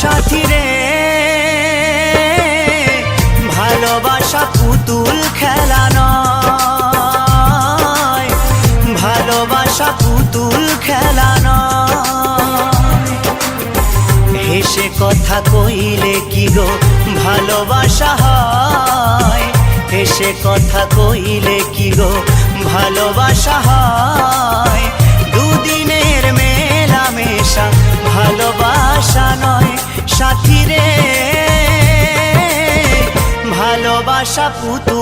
সাথী রে ভালোবাসা পুতুল খেলা নয়, ভালোবাসা পুতুল খেলা নয়। হেসে কথা কইলে কি গো ভালোবাসা হয়, হেসে কথা কইলে কি গো ভালোবাসা হয়। দুদিনের মেলামেশা ভালোবাসা নয় সাথী রে, ভালোবাসা পুতুল